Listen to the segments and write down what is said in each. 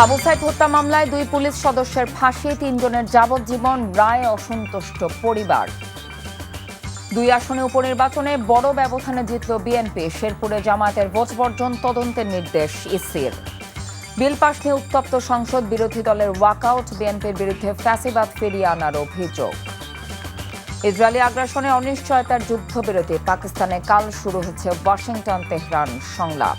আবু সাইদ হত্যা মামলায় 2 পুলিশ সদস্যের ফাঁসি, 3 জনের যাবজ্জীবন, রায়ে অসন্তুষ্ট পরিবার। 2 আসনে উপনির্বাচনে বড় ব্যবধানে জিতল বিএনপি। শেরপুরে জামায়াতের ভোট বর্জন তদন্তের নির্দেশ ইসির। বিল পাশ নিয়ে উত্তপ্ত সংসদ, বিরোধী দলের ওয়াকআউট, বিএনপির বিরুদ্ধে ফ্যাসিবাদ ফিরিয়ে আনার অভিযোগ। ইসরায়েলি আগ্রাসনে অনিশ্চয়তার যুদ্ধবিরতি, পাকিস্তানে কাল শুরু হচ্ছে ওয়াশিংটন তেহরান সংলাপ।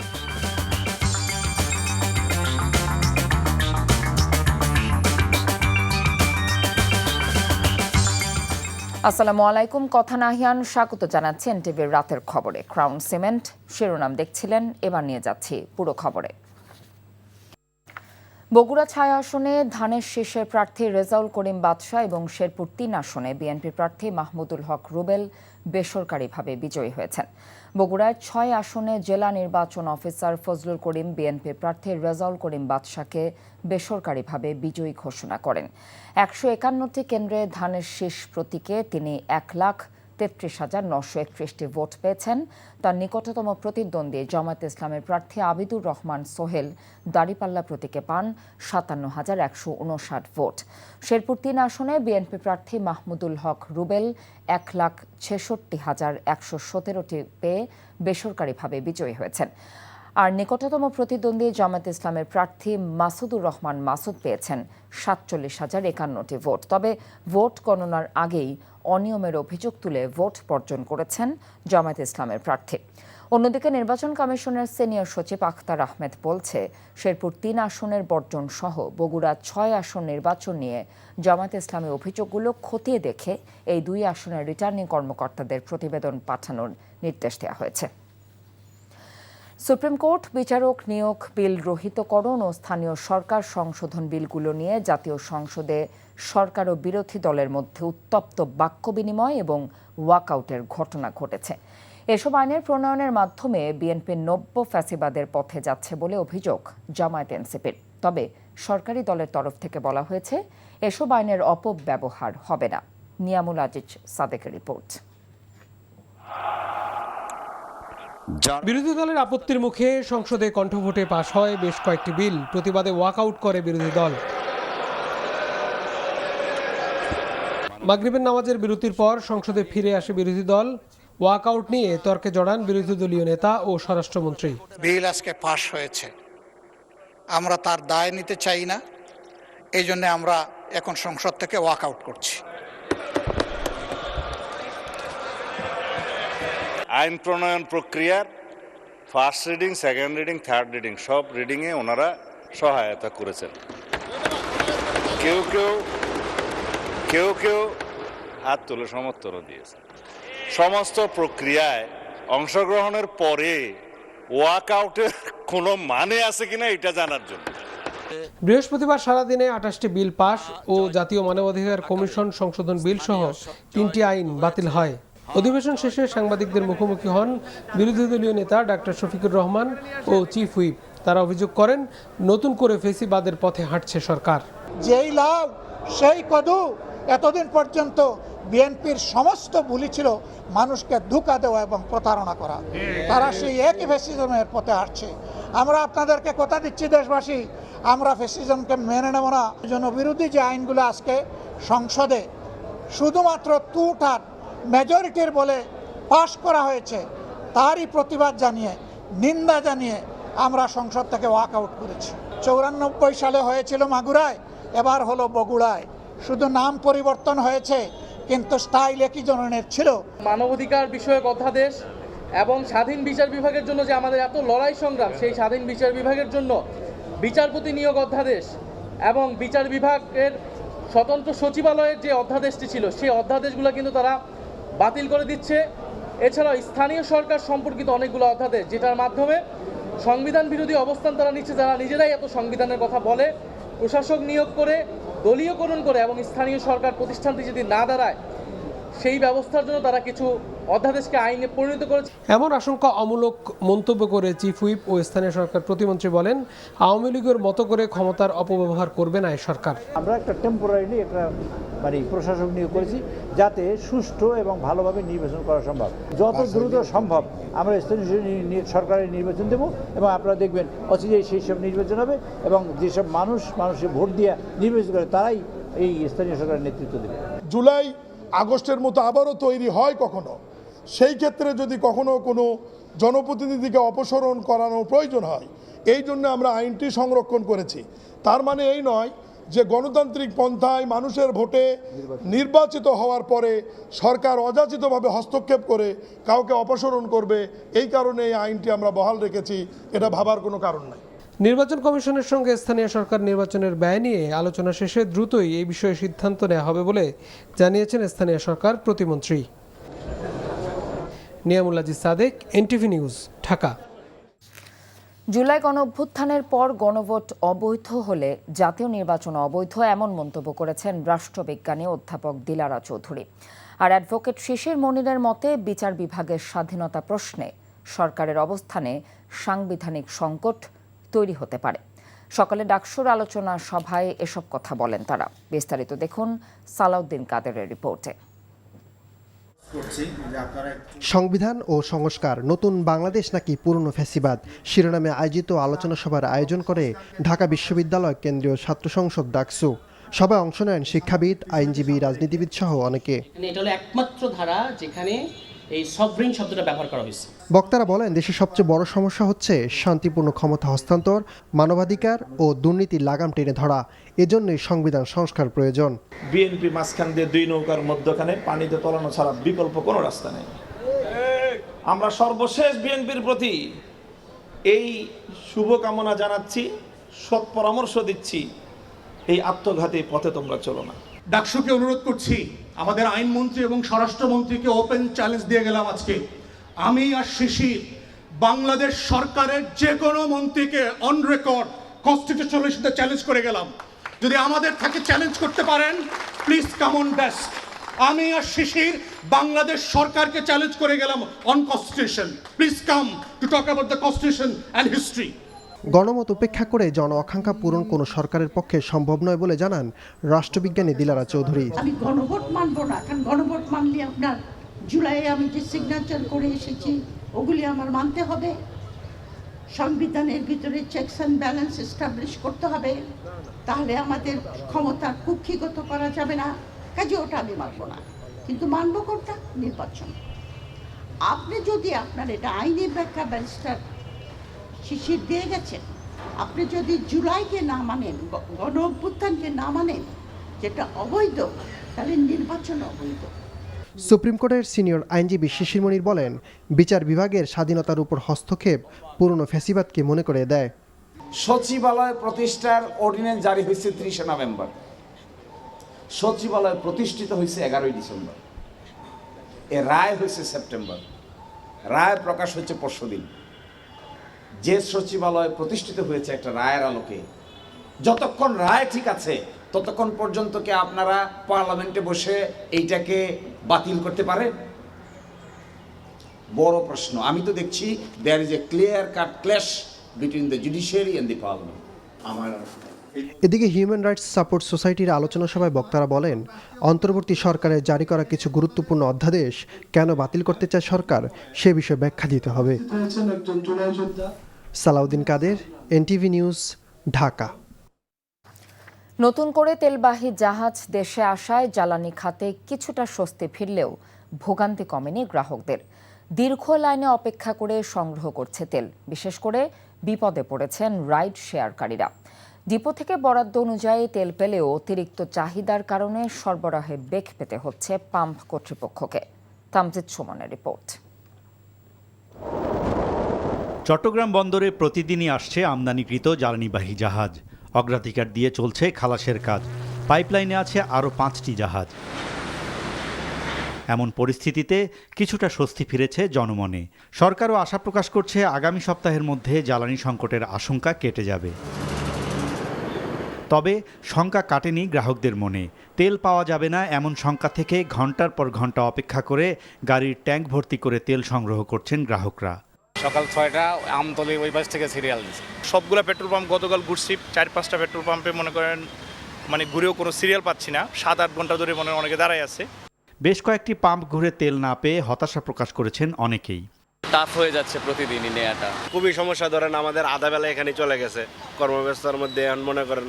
আসসালামু আলাইকুম, কথা নাহিয়ান স্বাগত জানাচ্ছেন টিভির রাতের খবরে। ক্রাউন সিমেন্ট শিরোনাম দেখছিলেন, এবার নিয়ে যাচ্ছি পুরো খবরে। বগুড়া 6 আসনে ধানের শীষের প্রার্থী রেজাউল করিম বাদশা এবং শেরপুর 3 আসনে বিএনপি প্রার্থী মাহমুদুল হক রুবেল বেসরকারিভাবে বিজয়ী হয়েছেন। বগুড়ায় 6 আসনে জেলা নির্বাচন অফিসার ফজলুল করিম বিএনপি প্রার্থী রেজাউল করিম বাদশাকে বেসরকারিভাবে বিজয়ী ঘোষণা করেন। 151টি কেন্দ্রে ধানের শীষ প্রতীকে তিনি 1,33,931টি ভোট পেয়েছেন। তার নিকটতম প্রতিদ্বন্দ্বী জামায়াতে ইসলামের প্রার্থী আবিদুর রহমান সোহেল দাঁড়িপাল্লা প্রতীকে পান 57,159 ভোট। শেরপুর 3 আসনে বিএনপি প্রার্থী মাহমুদুল হক রুবেল 1,66,117টি পেয়ে বেসরকারিভাবে বিজয়ী হয়েছেন। আর নিকটতম প্রতিদ্বন্দ্বী জামায়াত ইসলামের প্রার্থী মাসুদুর রহমান মাসুদ পেয়েছেন 47,051টি ভোট। তবে ভোট গণনার আগেই অনিয়মের অভিযোগ তুলে ভোট বর্জন করেছেন জামায়াত ইসলামের প্রার্থী। অন্যদিকে নির্বাচন কমিশনের সিনিয়র সচিব আখতার আহমেদ বলছে, শেরপুর 3 আসনের বর্জন সহ বগুড়া 6 আসন নির্বাচন নিয়ে জামায়াত ইসলামের অভিযোগগুলো খতিয়ে দেখে এই 2 আসনের রিটার্নিং কর্মকর্তাদের প্রতিবেদন পাঠানোর নির্দেশ দেওয়া হয়েছে। সুপ্রিম কোর্ট বিচারক নিয়োগ বিল রহিতকরণ ও স্থানীয় সরকার সংশোধন বিলগুলো নিয়ে জাতীয় সংসদে সরকার ও বিরোধী দলের মধ্যে উত্তপ্ত বাক্য বিনিময় এবং ওয়াকআউটের ঘটনা ঘটেছে। এসব আইনের প্রণয়নের মাধ্যমে বিএনপি নব্য ফ্যাসিবাদের পথে যাচ্ছে বলে অভিযোগ জামায়াত এনসিপির। তবে সরকারি দলের তরফ থেকে বলা হয়েছে, এসব আইনের অপব্যবহার হবে না। নিয়ামুল আজিজ সাদেকের রিপোর্ট। বিরোধী দলের আপত্তির মুখে সংসদে কণ্ঠভোটে পাশ হয় বেশ কয়েকটি বিল। প্রতিবাদে ওয়াকআউট করে বিরোধী দল। মাগরিবের নামাজের বিরতির পর সংসদে ফিরে আসে বিরোধী দল। ওয়াকআউট নিয়ে তর্কে জড়ান বিরোধী দলীয় নেতা ও স্বরাষ্ট্রমন্ত্রী। বিল আজকে পাশ হয়েছে, আমরা তার দায় নিতে চাই না, এই জন্য আমরা এখন সংসদ থেকে ওয়াকআউট করছি। আইন প্রণয়ন প্রক্রিয়ার first reading, second reading, third reading সব রিডিংয়ে ওনারা সহায়তা করেছেন। কেউ কেউ হাত তুলে সমর্থনও দিয়েছেন। সমস্ত প্রক্রিয়ায় অংশগ্রহণের পরে ওয়াকআউটের কোনো মানে আছে কিনা এটা জানার জন্য। বৃহস্পতিবার সারাদিনে 28টি বিল পাশ ও জাতীয় মানবাধিকার কমিশন সংশোধন বিল সহ 3টি আইন বাতিল হয়। অধিবেশন শেষে সাংবাদিকদের মুখোমুখি হন বিরোধী দলীয় নেতা ডাক্তার শফিকুর রহমান ও চিফ হুইপ। তারা অভিযোগ করেন, নতুন করে ফ্যাসিবাদের পথে হাঁটছে সরকার। যেই লাভ সেই কদু। এতদিন পর্যন্ত বিএনপির সমস্ত বুলি ছিল মানুষকে ধোঁকা দেওয়া এবং প্রতারণা করা। তারা সেই একই ফ্যাসিজমের পথে হাঁটছে। আমরা আপনাদেরকে কথা দিচ্ছি দেশবাসী, আমরা ফ্যাসিজমকে মেনে নেব না। জনবিরোধী যে আইনগুলো আজকে সংসদে শুধুমাত্র টু-থার্ড মেজরিটির বলে পাশ করা হয়েছে, তারই প্রতিবাদ জানিয়ে, নিন্দা জানিয়ে আমরা সংসদ থেকে ওয়াকআউট করেছি। 94 সালে হয়েছিল মাগুরায়, এবার হলো বগুড়ায়। শুধু নাম পরিবর্তন হয়েছে, কিন্তু স্টাইল একই ধরনের ছিল। মানবাধিকার বিষয়ক অধ্যাদেশ এবং স্বাধীন বিচার বিভাগের জন্য যে আমাদের এত লড়াই সংগ্রাম, সেই স্বাধীন বিচার বিভাগের জন্য বিচারপতি নিয়োগ অধ্যাদেশ এবং বিচার বিভাগের স্বতন্ত্র সচিবালয়ের যে অধ্যাদেশটি ছিল, সেই অধ্যাদেশগুলো কিন্তু তারা বাতিল করে দিচ্ছে। এছাড়াও স্থানীয় সরকার সম্পর্কিত অনেকগুলো অধ্যাদেশ, যেটার মাধ্যমে সংবিধান বিরোধী অবস্থান তারা নিচ্ছে। যারা নিজেরাই এত সংবিধানের কথা বলে, প্রশাসক নিয়োগ করে, দলীয়করণ করে এবং স্থানীয় সরকার প্রতিষ্ঠানটি যদি না দাঁড়ায়, সেই ব্যবস্থার জন্য তারা কিছু অধ্যাদেশকে আইনে পরিণত করেছে। এমন আশঙ্কা অমূলক মন্তব্য করে চিফ হুইপ ও স্থানীয় সরকার প্রতিমন্ত্রী বলেন, আওয়ামী লীগের মতো করে ক্ষমতার অপব্যবহার করবে না এই সরকার। আমরা একটা টেম্পোরারিলি একটা মানে প্রশাসক নিয়োগ করেছি যাতে সুষ্ঠু এবং ভালোভাবে নির্বাচন করা সম্ভব। যত দ্রুত সম্ভব আমরা স্থানীয় সরকারের নির্বাচন দেব এবং আপনারা দেখবেন অচিরেই সেই সব নির্বাচন হবে এবং যেসব মানুষের ভোট দিয়ে নির্বাচন করে তারাই এই স্থানীয় সরকারের নেতৃত্ব দেবে। জুলাই আগস্টের মতো আবারও তৈরি হয় কখনো, সেই ক্ষেত্রে যদি কখনো কোনো জনপ্রতিনিধিকে অপসারণ করানোর প্রয়োজন হয়, এই জন্য আমরা আইনটি সংরক্ষণ করেছি। তার মানে এই নয় যে গণতান্ত্রিক পন্থায় মানুষের ভোটে নির্বাচিত হওয়ার পরে সরকার অযাচিতভাবে হস্তক্ষেপ করে কাউকে অপসারণ করবে, এই কারণে এই আইনটি আমরা বহাল রেখেছি। এটা ভাবার কোনো কারণ নাই। নির্বাচন কমিশনের সঙ্গে স্থানীয় সরকার নির্বাচনের ব্যয় নিয়ে আলোচনা শেষে দ্রুতই এই বিষয়ে সিদ্ধান্ত নেওয়া হবে বলে জানিয়েছেন স্থানীয় সরকার প্রতিমন্ত্রী। Niamul Aziz Sadek, NTV news, Dhaka. July গণঅভ্যুত্থানের পর গণভোট অবৈধ হলে জাতীয় নির্বাচন অবৈধ, এমন মন্তব্য করেছেন রাষ্ট্রবিজ্ঞানী অধ্যাপক দিলারা চৌধুরী। আর অ্যাডভোকেট শিশির মনিরের মতে বিচার বিভাগের স্বাধীনতা প্রশ্নে সরকারের অবস্থানে সাংবিধানিক সংকট তৈরি হতে পারে। সকালে ডাকসুর আলোচনা সভায় এসব কথা বলেন তারা। বিস্তারিত দেখুন সালাউদ্দিন কাদেরের রিপোর্টে। সংবিধান ও সংস্কার, নতুন বাংলাদেশ নাকি পুরনো ফ্যাসিবাদ শিরোনামে আয়োজিত আলোচনা সভার আয়োজন করে ঢাকা বিশ্ববিদ্যালয় কেন্দ্রীয় ছাত্র সংসদ ডাকসু। সভায় অংশ নেন শিক্ষাবিদ, আইনজীবী, রাজনীতিবিদ সহ অনেকে। এটা হলো একমাত্র ধারা যেখানে এই সভরেন শব্দটা ব্যবহার করা হয়েছে। বক্তারা বলেন, দেশের সবচেয়ে বড় সমস্যা হচ্ছে শান্তিপূর্ণ ক্ষমতা হস্তান্তর, মানবাধিকার ও দুর্নীতির লাগাম টেনে ধরা। এজন্যই সংবিধান সংস্কার প্রয়োজন। বিএনপি মাঝখান দিয়ে দুই নৌকার মধ্যখানে পানিতে তলানো ছাড়া বিকল্প কোনো রাস্তা নেই। আমরা সর্বশেষ বিএনপির প্রতি এই শুভকামনা জানাচ্ছি, সৎ পরামর্শ দিচ্ছি, এই আত্মঘাতী পথে তোমরা চলো না। ডাকসুকে অনুরোধ করছি, আমাদের আইনমন্ত্রী এবং স্বরাষ্ট্রমন্ত্রীকে ওপেন চ্যালেঞ্জ দিয়ে গেলাম আজকে। আমি আর শিশির বাংলাদেশ সরকারের যে কোনো মন্ত্রীকে অন রেকর্ড কনস্টিটিউশনাল ইস্যুতে চ্যালেঞ্জ করে গেলাম। যদি আমাদের থাকে চ্যালেঞ্জ করতে পারেন, প্লিজ কাম অন ডেস্ক। আমি আর শিশির বাংলাদেশ সরকারকে চ্যালেঞ্জ করে গেলাম on constitution. Please come to talk about the constitution and history. গণমত উপেক্ষা করে জন আকাঙ্ক্ষা পূরণ কোনো সরকারের পক্ষে সম্ভব নয় বলে জানান রাষ্ট্রবিজ্ঞানী দিলারা চৌধুরী। আমি গণভোট মানব না, কারণ গণভোট মানলে আপনার জুলাইয়ে আমি যে সিগনেচার করে এসেছি ওগুলি আমার মানতে হবে। সংবিধানের ভিতরে চেকস অ্যান্ড ব্যালেন্স এস্টাবলিশ করতে হবে, তাহলে আমাদের ক্ষমতা কুক্ষিগত করা যাবে না। কাজে ওটা আমি মানব না, কিন্তু মানব কোনটা? নির্বাচন। আপনি যদি আপনার এটা আইনি ব্যাখ্যা ব্যারিস্টার শিশির দিয়ে গেছেন, আপনি যদি জুলাইকে না মানেন, গণ অভ্যুত্থানকে না মানেন, যেটা অবৈধ, তাহলে নির্বাচন অবৈধ। সুপ্রিম কোর্টের সিনিয়র আইনজীবী শিশির মনির বলেন, বিচার বিভাগের স্বাধীনতার উপর হস্তক্ষেপ পুরনো ফ্যাসিবাদকে মনে করে দেয়। সচিবালয় প্রতিষ্ঠার অর্ডিন্যান্স জারি হয়েছে 30 নভেম্বর, সচিবালয় প্রতিষ্ঠিত হয়েছে 11 ডিসেম্বর, এ রায় হয়েছে সেপ্টেম্বর, রায় প্রকাশ হয়েছে পরশুদিন। যে সচিবালয় প্রতিষ্ঠিত হয়েছে একটা রায়ের আলোকে, যতক্ষণ রায় ঠিক আছে ততক্ষণ পর্যন্ত কি আপনারা পার্লামেন্টে বসে এইটাকে বাতিল করতে পারে? বড় প্রশ্ন। আমি তো দেখছি there is a clear cut clash between the judiciary and the parliament. এদিকে হিউম্যান রাইটস সাপোর্ট সোসাইটির আলোচনা সভায় বক্তারা বলেন, অন্তর্বর্তী সরকারের জারি করা কিছু গুরুত্বপূর্ণ অধ্যাদেশ কেন বাতিল করতে চায় সরকার, সে বিষয়ে ব্যাখ্যা দিতে হবে। সালাউদ্দিন কাদের, এনটিভি নিউজ, ঢাকা। নতুন করে তেলবাহী জাহাজ দেশে আসায় জ্বালানি খাতে কিছুটা স্বস্তি ফিরলেও ভোগান্তি কমেনি গ্রাহকদের। দীর্ঘ লাইনে অপেক্ষা করে সংগ্রহ করছে তেল। বিশেষ করে বিপদে পড়েছেন রাইড শেয়ারকারীরা। ডিপো থেকে বরাদ্দ অনুযায়ী তেল পেলেও অতিরিক্ত চাহিদার কারণে সরবরাহে বেগ পেতে হচ্ছে পাম্প কর্তৃপক্ষকে। তামজিদ সুমনের রিপোর্ট। চট্টগ্রাম বন্দরে প্রতিদিনই আসছে আমদানিকৃত জ্বালানিবাহী জাহাজ। অগ্রাধিকার দিয়ে চলছে খালাসের কাজ। পাইপলাইনে আছে আরও 5টি জাহাজ। এমন পরিস্থিতিতে কিছুটা স্বস্তি ফিরেছে জনমনে। সরকারও আশা প্রকাশ করছে আগামী সপ্তাহের মধ্যে জ্বালানি সংকটের আশঙ্কা কেটে যাবে। তবে শঙ্কা কাটেনি গ্রাহকদের মনে। তেল পাওয়া যাবে না এমন শঙ্কা থেকে ঘন্টার পর ঘন্টা অপেক্ষা করে গাড়ির ট্যাঙ্ক ভর্তি করে তেল সংগ্রহ করছেন গ্রাহকরা। সকাল 6টা আমতলী ওই পাশ থেকে সিরিয়াল দিচ্ছে। সবগুলো পেট্রোল পাম্প গতকাল ঘুরছি, 4-5টা পেট্রোল পাম্পে মনে করেন মানে ঘুরেও কোনো সিরিয়াল পাচ্ছি না, 7-8 ঘন্টা ধরে মনে হয় অনেকে দাঁড়ায় আছে। বেশ কয়েকটি পাম্প ঘুরে তেল না পেয়ে হতাশা প্রকাশ করেছেন অনেকেই। টাফ হয়ে যাচ্ছে প্রতিদিনই নেওয়াটা, খুবই সমস্যা। ধরেন আমাদের আধা বেলা এখানে চলে গেছে কর্মব্যস্ততার মধ্যে, মনে করেন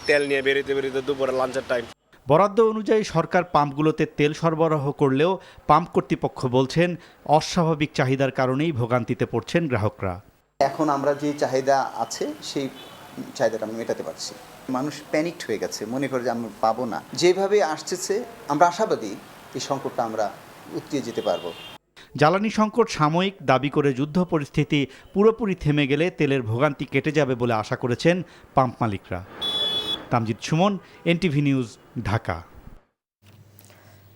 তেল নিয়ে বেরোতে দুপুরে লাঞ্চের টাইম। বরাদ্দ অনুযায়ী সরকার পাম্পগুলোতে তেল সরবরাহ করলেও পাম্প কর্তৃপক্ষ বলছেন অস্বাভাবিক চাহিদার কারণেই ভোগান্তিতে পড়ছেন গ্রাহকরা। এখন আমরা যে চাহিদা আছে সেই চাহিদাটা আমরা মেটাতে পারছি। মানুষ প্যানিকড হয়ে গেছে, মনে করে যে আমরা পাবো না। যেভাবে আসছে আমরা আশাবাদী এই সংকটটা আমরা উতরিয়ে যেতে পারবো। জ্বালানি সংকট সাময়িক দাবি করে যুদ্ধ পরিস্থিতি পুরোপুরি থেমে গেলে তেলের ভোগান্তি কেটে যাবে বলে আশা করেছেন পাম্প মালিকরা। Tamjid Suman, NTV news, Dhaka.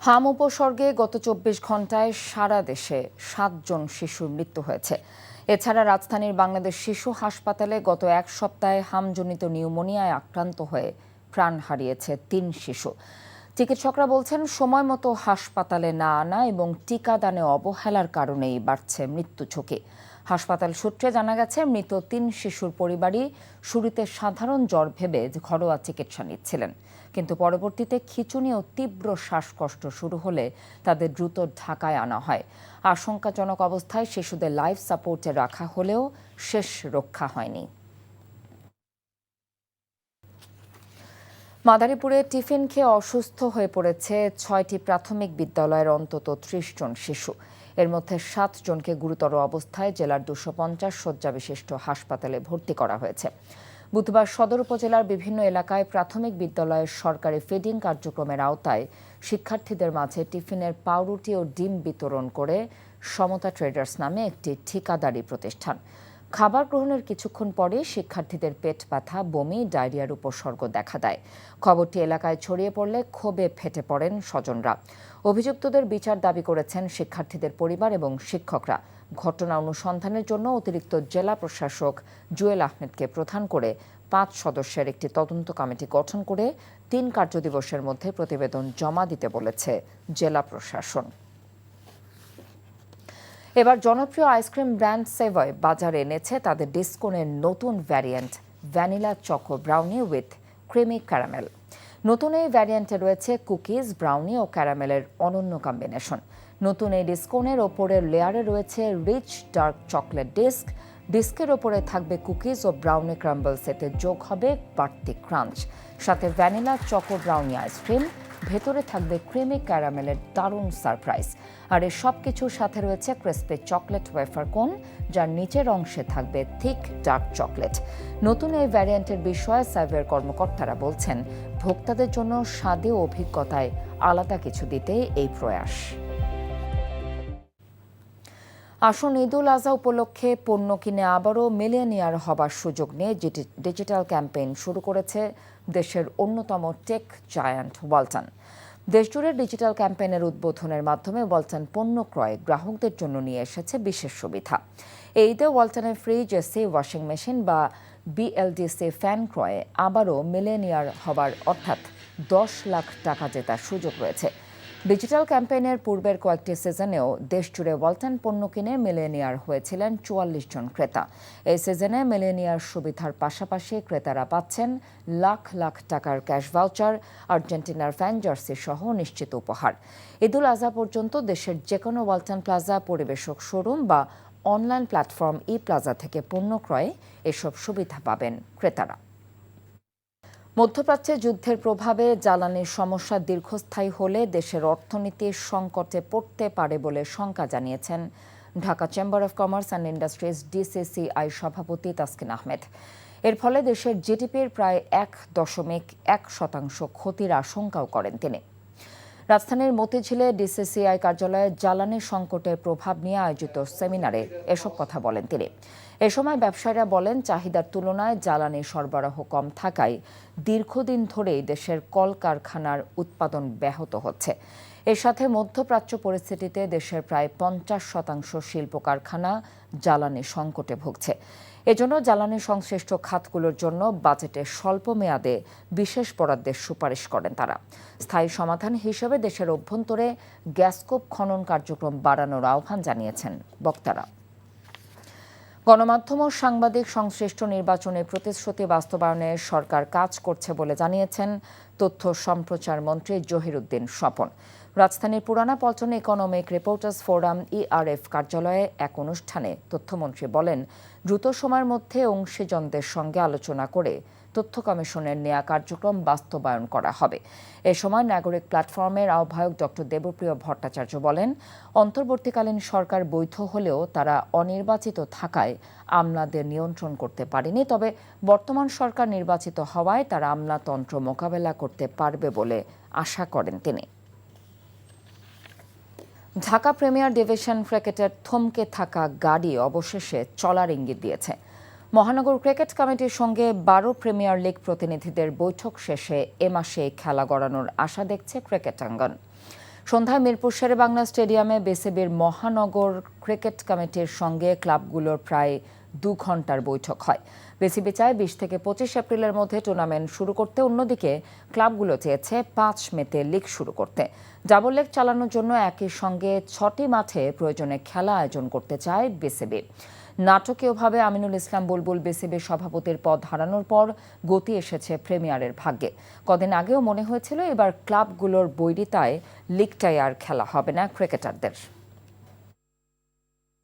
হাম উপসর্গে গত 24 ঘন্টায় সারা দেশে 7 জন শিশুর মৃত্যু হয়েছে। এছাড়া রাজধানীর বাংলাদেশ শিশু হাসপাতালে গত এক সপ্তাহে হামজনিত নিউমোনিয়ায় আক্রান্ত হয়ে প্রাণ হারিয়েছে 3 শিশু। চিকিৎসকরা বলছেন সময় মতো হাসপাতালে না আনা এবং টিকাদানে অবহেলার কারণেই বাড়ছে মৃত্যু ঝুঁকি। হাসপাতাল সূত্রে জানা গেছে মৃত 3 শিশুর পরিবারই শুরুতে সাধারণ জ্বর ভেবে ঘরোয়া চিকিৎসা নিচ্ছিলেন, কিন্তু পরবর্তীতে খিঁচুনি ও তীব্র শ্বাসকষ্ট শুরু হলে তাদের দ্রুত ঢাকায় আনা হয়। আশঙ্কাজনক অবস্থায় শিশুদের লাইফ সাপোর্টে রাখা হলেও শেষ রক্ষা হয়নি। মাদারীপুরে টিফিন খেয়ে অসুস্থ হয়ে পড়েছে 6টি প্রাথমিক বিদ্যালয়ের অন্তত 30 জন শিশু। এর মধ্যে 7 জনকে গুরুতর অবস্থায় জেলার 250 শয্যা বিশিষ্ট হাসপাতালে ভর্তি করা হয়েছে। বুধবার সদর উপজেলার বিভিন্ন এলাকায় প্রাথমিক বিদ্যালয়ের সরকারি ফিডিং কার্যক্রমের আওতায় শিক্ষার্থীদের মাঝে টিফিনের পাউরুটি ও ডিম বিতরণ করে সমতা ট্রেডার্স নামে একটি ঠিকাদারি প্রতিষ্ঠান। খাবার গ্রহণের কিছুক্ষণ পরে শিক্ষার্থীদের পেট ব্যথা, বমি, ডায়রিয়ার উপসর্গ দেখা দেয়। খবরটি এলাকায় ছড়িয়ে পড়লে ক্ষোভে ফেটে পড়েন স্বজনরা। অভিযুক্তদের বিচার দাবি করেছেন শিক্ষার্থীদের পরিবার এবং শিক্ষকরা। ঘটনা অনুসন্ধানের জন্য অতিরিক্ত জেলা প্রশাসক জুয়েল আহমেদকে প্রধান করে 5 সদস্যের একটি তদন্ত কমিটি গঠন করে 3 কার্যদিবসের মধ্যে প্রতিবেদন জমা দিতে বলেছে জেলা প্রশাসন। এবার জনপ্রিয় আইসক্রিম ব্র্যান্ড সেভয় বাজারে এনেছে তাদের ডিসকোনের নতুন variant vanilla choco brownie with creamy caramel. নতুন এই ভ্যারিয়েন্টে রয়েছে কুকিজ, ব্রাউনি ও ক্যারামেলের অনন্য কম্বিনেশন। নতুন এই ডিসকোনের ওপরের লেয়ারে রয়েছে রিচ ডার্ক চকলেট ডিস্ক। ডিস্কের ওপরে থাকবে কুকিজ ও ব্রাউনি ক্রাম্বলস, এতে যোগ হবে বাড়তি ক্রাঞ্চ। সাথে ভ্যানিলা চকো ব্রাউনি আইসক্রিম, ভেতরে থাকবে ক্রিমি ক্যারামেলের দারুণ সারপ্রাইজ। আর এই সব কিছুর সাথে রয়েছে ক্রিসপি চকলেট ওয়েফার কোন, যার নিচের অংশে থাকবে থিক ডার্ক চকলেট। নতুন এই ভ্যারিয়েন্টের বিষয়ে সার্ভের কর্মকর্তারা বলছেন ভোক্তাদের জন্য স্বাদে ও অভিজ্ঞতায় আলাদা কিছু দিতে এই প্রয়াস। আসন্ন ঈদুল আজহা উপলক্ষে পণ্য কিনে আবারও মিলিয়নিয়ার হবার সুযোগ নিয়ে ডিজিটাল ক্যাম্পেইন শুরু করেছে দেশের অন্যতম টেক জায়ান্ট ওয়ালটন। দেশজুড়ে ডিজিটাল ক্যাম্পেইনের উদ্বোধনের মাধ্যমে ওয়ালটন পণ্য ক্রয়ে গ্রাহকদের জন্য নিয়ে এসেছে বিশেষ সুবিধা। এই ঈদে ওয়ালটনের ফ্রিজ, এসি, ওয়াশিং মেশিন বা বিএলডিসি ফ্যান ক্রয়ে আবারও মিলিয়নিয়ার হবার অর্থাৎ 10 লাখ টাকা জেতার সুযোগ রয়েছে। ডিজিটাল ক্যাম্পেইনের পূর্বের কয়েকটি সিজনেও দেশজুড়ে ওয়ালটন পণ্য কিনে মিলেনিয়ার হয়েছিলেন 44 জন ক্রেতা। এই সিজনে মিলেনিয়ার সুবিধার পাশাপাশি ক্রেতারা পাচ্ছেন লাখ লাখ টাকার ক্যাশ ভাউচার, আর্জেন্টিনার ফ্যান জার্সি সহ নিশ্চিত উপহার। ঈদুল আজহা পর্যন্ত দেশের যেকোনো ওয়ালটন প্লাজা, পরিবেশক শোরুম বা অনলাইন প্ল্যাটফর্ম ই প্লাজা থেকে পণ্য ক্রয়ে এসব সুবিধা পাবেন ক্রেতারা। মধ্যপ্রাচ্যে যুদ্ধের প্রভাবে জ্বালানির সমস্যা দীর্ঘস্থায়ী হলে দেশের অর্থনীতির সংকটে পড়তে পারে বলে শঙ্কা জানিয়েছেন Dhaka chamber of commerce and industries DCCI সভাপতি তাসকিন আহমেদ। এর ফলে দেশের জিডিপির প্রায় 1.1% ক্ষতির আশঙ্কাও করেন তিনি। রাজধানীর মতিঝিলে ডিসিসিআই কার্যালয়ে জ্বালানি সংকটের প্রভাব নিয়ে আয়োজিত সেমিনারে এসব কথা বলেন তিনি। এ সময় ব্যবসায়ীরা বলেন, চাহিদার তুলনায় জ্বালানি সরবরাহ কম থাকায় দীর্ঘদিন ধরেই দেশের কলকারখানার উৎপাদন ব্যাহত হচ্ছে। এর সাথে মধ্যপ্রাচ্য পরিস্থিতিতে দেশের প্রায় 50% শিল্প কারখানা জ্বালানি সংকটে ভুগছে। এজন্য জ্বালানি সংশ্লিষ্ট খাতগুলোর জন্য বাজেটে স্বল্প মেয়াদে বিশেষ বরাদ্দের সুপারিশ করেন তারা। স্থায়ী সমাধান হিসেবে দেশের অভ্যন্তরে গ্যাসকোপ খনন কার্যক্রম বাড়ানোর আহ্বান জানিয়েছেন বক্তারা। গণমাধ্যম ও সাংবাদিক সংশ্লিষ্ট নির্বাচনের প্রতিশ্রুতি বাস্তবায়নে সরকার কাজ করছে বলে জানিয়েছেন তথ্য সম্প্রচার মন্ত্রী জহিরুদ্দিন স্বপন। রাজধানীর পুরানা পল্টনে ইকোনমিক রিপোর্টার্স ফোরাম ইআরএফ কার্যালয়ে এক অনুষ্ঠানে তথ্যমন্ত্রী বলেন, দ্রুত সময়ের মধ্যে অংশীজনদের সঙ্গে আলোচনা করে তথ্য কমিশনের নেয়া কার্যক্রম বাস্তবায়ন করা হবে। এ সময় নাগরিক প্ল্যাটফর্মের আহ্বায়ক ডক্টর দেবপ্রিয় ভট্টাচার্য বলেন, অন্তর্বর্তীকালীন সরকার বৈধ হলেও তারা অনির্বাচিত থাকায় আমলাদের নিয়ন্ত্রণ করতে পারেনি। তবে বর্তমান সরকার নির্বাচিত হওয়ায় তারা আমলাতন্ত্র মোকাবেলা করতে পারবে বলে আশা করেন তিনি। ঢাকা প্রিমিয়ার ডিভিশন ক্রিকেটের থমকে থাকা গাড়ি অবশেষে চলার ইঙ্গিত দিয়েছে। মহানগর ক্রিকেট কমিটির সঙ্গে 12 প্রিমিয়ার লিগ প্রতিনিধিদের বৈঠক শেষে এ মাসে খেলা গড়ানোর আশা দেখছে ক্রিকেটাঙ্গন। সন্ধ্যায় মিরপুর শেরেবাংলা স্টেডিয়ামে বিসিবির মহানগর ক্রিকেট কমিটির সঙ্গে ক্লাবগুলোর প্রায় 2 ঘন্টার বৈঠক হয়। বিসিবি চায় 20 থেকে 25 এপ্রিলের মধ্যে টুর্নামেন্ট শুরু করতে, অন্যদিকে ক্লাবগুলো চেয়েছে 5 মেতে লিগ শুরু করতে। ডাবল লেগ চালানোর জন্য একই সঙ্গে 6টি মাঠে প্রয়োজনে খেলা আয়োজন করতে চায় বিসিবি। নাটকীয়ভাবে আমিনুল ইসলাম বুলবুল বিসিবির সভাপতির পদ হারানোর পর গতি এসেছে প্রিমিয়ারের ভাগ্যে। কদিন আগেও মনে হয়েছিল এবার ক্লাবগুলোর বৈরিতায় লিগটাই আর খেলা হবে না ক্রিকেটারদের।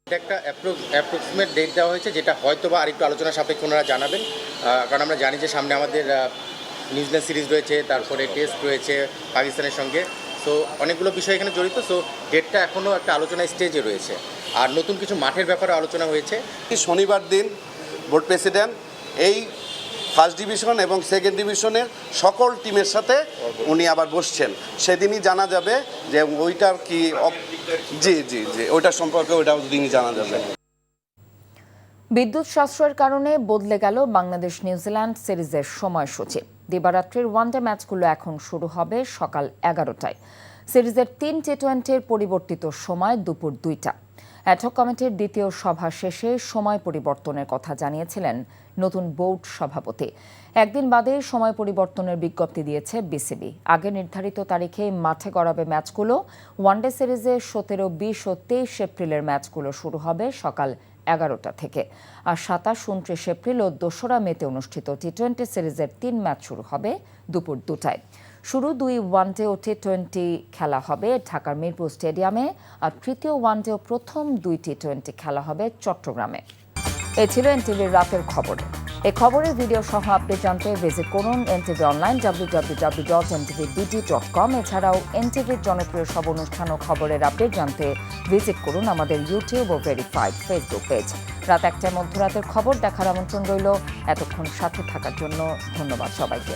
একটা অ্যাপ্রক্সিমেট ডেট দেওয়া হয়েছে, যেটা হয়তো বা আরেকটু আলোচনা সাপেক্ষে ওনারা জানাবেন, কারণ আমরা জানি যে সামনে আমাদের নিউজিল্যান্ড সিরিজ রয়েছে, তারপরে টেস্ট রয়েছে পাকিস্তানের সঙ্গে। সো অনেকগুলো বিষয় এখানে জড়িত। সো ডেটটা এখনও একটা আলোচনা স্টেজে রয়েছে। আর নতুন কিছু মাঠের ব্যাপারে আলোচনা হয়েছে। শনিবার দিন বোর্ড প্রেসিডেন্ট এই ফার্স্ট ডিভিশন এবং সেকেন্ড ডিভিশনের সকল টিমের সাথে উনি আবার বসছেন। সেদিনই জানা যাবে যে ওইটার কি জি জি জি ওইটার সম্পর্কে ওইটাও দিনই জানা যাবে। বিদ্যুৎ সাশ্রয়ের কারণে বদলে গেল বাংলাদেশ নিউজিল্যান্ড সিরিজের সময়সূচি। দিবারাত্রির ওয়ানডে ম্যাচগুলো এখন শুরু হবে সকাল 11টায়। সিরিজের 3 টি-20-র পরিবর্তিত সময় দুপুর 2টা। অ্যাডহক কমিটির দ্বিতীয় সভা শেষে সময় পরিবর্তনের কথা জানিয়েছিলেন নতুন বোর্ড সভাপতি। একদিন বাদে সময় পরিবর্তনের বিজ্ঞপ্তি দিয়েছে বিসিবি। আগে নির্ধারিত তারিখে মাঠে গড়াবে ম্যাচগুলো। ওয়ানডে সিরিজে 17, 20 ও 23 এপ্রিলের ম্যাচগুলো শুরু হবে সকাল 11টা থেকে। আর 27, 29 এপ্রিল ও 2রা মেতে অনুষ্ঠিত টি-20 সিরিজের 3 ম্যাচ শুরু হবে দুপুর 2টায়। শুরু 2 ওয়ানডে ও টি-20 খেলা হবে ঢাকার মিরপুর স্টেডিয়ামে, আর তৃতীয় ওয়ানডে ও প্রথম 2 টি-20 খেলা হবে চট্টগ্রামে। এ ছিল এনটিভির রাতের খবর। এই খবরের ভিডিও সহ আপডেট জানতে ভিজিট করুন এনটিভি অনলাইন www.ntvbt.com। এছাড়াও এনটিভির জনপ্রিয় সব অনুষ্ঠান ও খবরের আপডেট জানতে ভিজিট করুন আমাদের ইউটিউব ও ভেরিফাইড ফেসবুক পেজ। রাত 1টায় মধ্যরাতের খবর দেখার আমন্ত্রণ রইল। এতক্ষণ সাথে থাকার জন্য ধন্যবাদ সবাইকে।